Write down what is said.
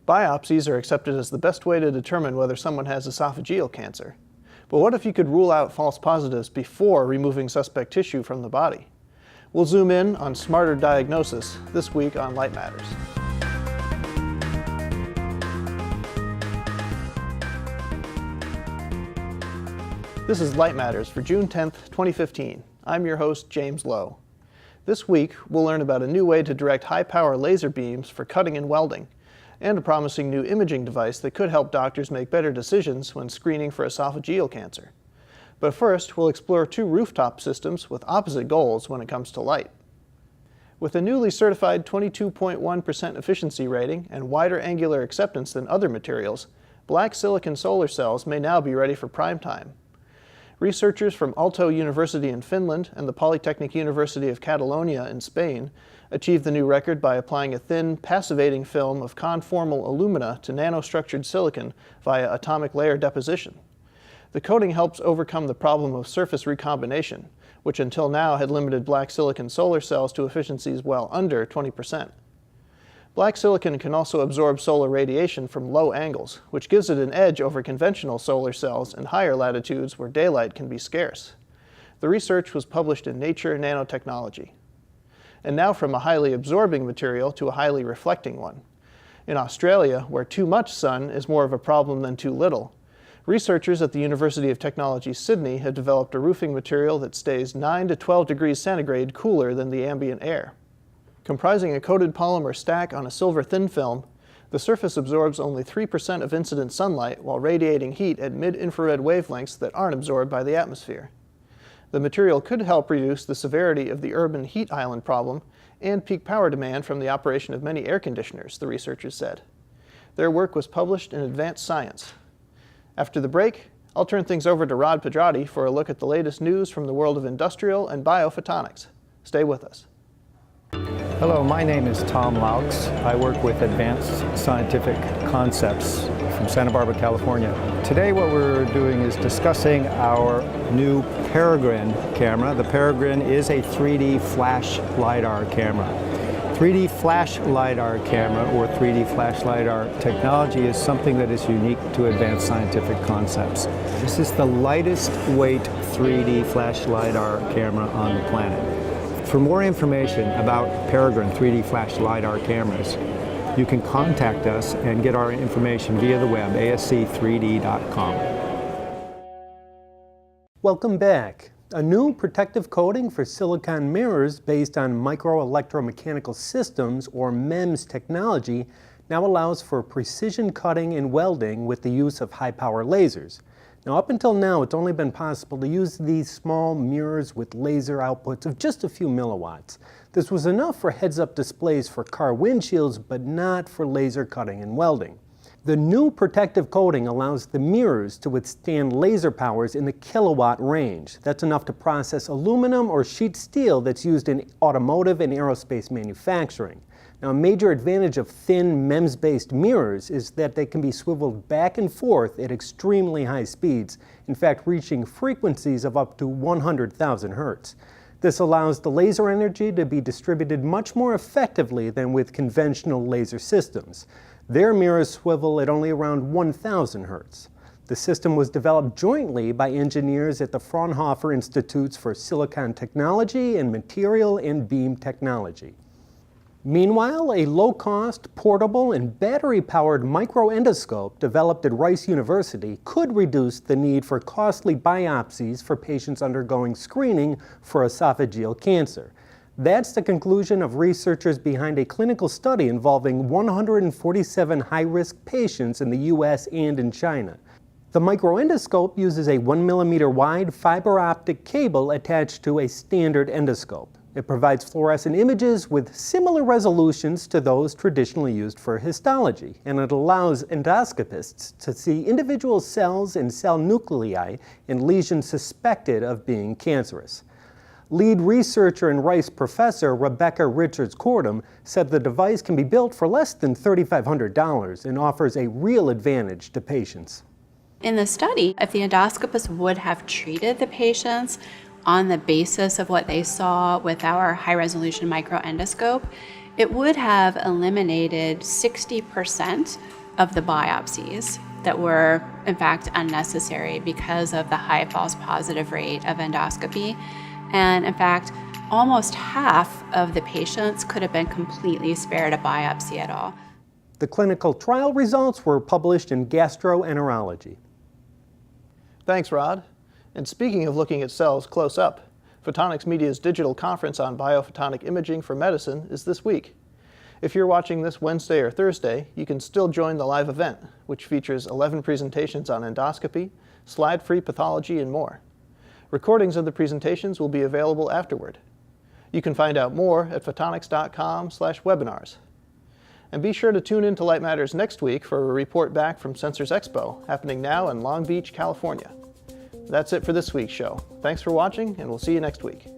Biopsies are accepted as the best way to determine whether someone has esophageal cancer. But what if you could rule out false positives before removing suspect tissue from the body? We'll zoom in on smarter diagnosis this week on Light Matters. This is Light Matters for June 10th, 2015. I'm your host, James Lowe. This week, we'll learn about a new way to direct high-power laser beams for cutting and welding, and a promising new imaging device that could help doctors make better decisions when screening for esophageal cancer. But first, we'll explore two rooftop systems with opposite goals when it comes to light. With a newly certified 22.1% efficiency rating and wider angular acceptance than other materials, black silicon solar cells may now be ready for prime time. Researchers from Aalto University in Finland and the Polytechnic University of Catalonia in Spain achieved the new record by applying a thin, passivating film of conformal alumina to nanostructured silicon via atomic layer deposition. The coating helps overcome the problem of surface recombination, which until now had limited black silicon solar cells to efficiencies well under 20%. Black silicon can also absorb solar radiation from low angles, which gives it an edge over conventional solar cells in higher latitudes where daylight can be scarce. The research was published in Nature Nanotechnology. And now from a highly absorbing material to a highly reflecting one. In Australia, where too much sun is more of a problem than too little, researchers at the University of Technology Sydney have developed a roofing material that stays 9 to 12 degrees centigrade cooler than the ambient air. Comprising a coated polymer stack on a silver thin film, the surface absorbs only 3% of incident sunlight while radiating heat at mid-infrared wavelengths that aren't absorbed by the atmosphere. The material could help reduce the severity of the urban heat island problem and peak power demand from the operation of many air conditioners, the researchers said. Their work was published in Advanced Science. After the break, I'll turn things over to Rod Pedrati for a look at the latest news from the world of industrial and biophotonics. Stay with us. Hello, my name is Tom Laux. I work with Advanced Scientific Concepts from Santa Barbara, California. Today what we're doing is discussing our new Peregrine camera. The Peregrine is a 3D flash LiDAR camera. 3D flash LiDAR camera, or 3D flash LiDAR technology, is something that is unique to Advanced Scientific Concepts. This is the lightest weight 3D flash LiDAR camera on the planet. For more information about Peregrine 3D flash LiDAR cameras, you can contact us and get our information via the web, asc3d.com. Welcome back. A new protective coating for silicon mirrors based on microelectromechanical systems, or MEMS technology, now allows for precision cutting and welding with the use of high-power lasers. Now, up until now, it's only been possible to use these small mirrors with laser outputs of just a few milliwatts. This was enough for heads-up displays for car windshields, but not for laser cutting and welding. The new protective coating allows the mirrors to withstand laser powers in the kilowatt range. That's enough to process aluminum or sheet steel that's used in automotive and aerospace manufacturing. Now, a major advantage of thin MEMS-based mirrors is that they can be swiveled back and forth at extremely high speeds, in fact reaching frequencies of up to 100,000 hertz. This allows the laser energy to be distributed much more effectively than with conventional laser systems. Their mirrors swivel at only around 1,000 hertz. The system was developed jointly by engineers at the Fraunhofer Institutes for Silicon Technology and Material and Beam Technology. Meanwhile, a low-cost, portable, and battery-powered microendoscope developed at Rice University could reduce the need for costly biopsies for patients undergoing screening for esophageal cancer. That's the conclusion of researchers behind a clinical study involving 147 high-risk patients in the US and in China. The microendoscope uses a 1 millimeter wide fiber optic cable attached to a standard endoscope. It provides fluorescent images with similar resolutions to those traditionally used for histology, and it allows endoscopists to see individual cells and cell nuclei in lesions suspected of being cancerous. Lead researcher and Rice professor Rebecca Richards-Cordum said the device can be built for less than $3,500 and offers a real advantage to patients. In the study, if the endoscopist would have treated the patients on the basis of what they saw with our high-resolution microendoscope, it would have eliminated 60% of the biopsies that were, in fact, unnecessary because of the high false positive rate of endoscopy. And in fact, almost half of the patients could have been completely spared a biopsy at all. The clinical trial results were published in Gastroenterology. Thanks, Rod. And speaking of looking at cells close up, Photonics Media's digital conference on biophotonic imaging for medicine is this week. If you're watching this Wednesday or Thursday, you can still join the live event, which features 11 presentations on endoscopy, slide-free pathology, and more. Recordings of the presentations will be available afterward. You can find out more at photonics.com/webinars. And be sure to tune in to Light Matters next week for a report back from Sensors Expo, happening now in Long Beach, California. That's it for this week's show. Thanks for watching, and we'll see you next week.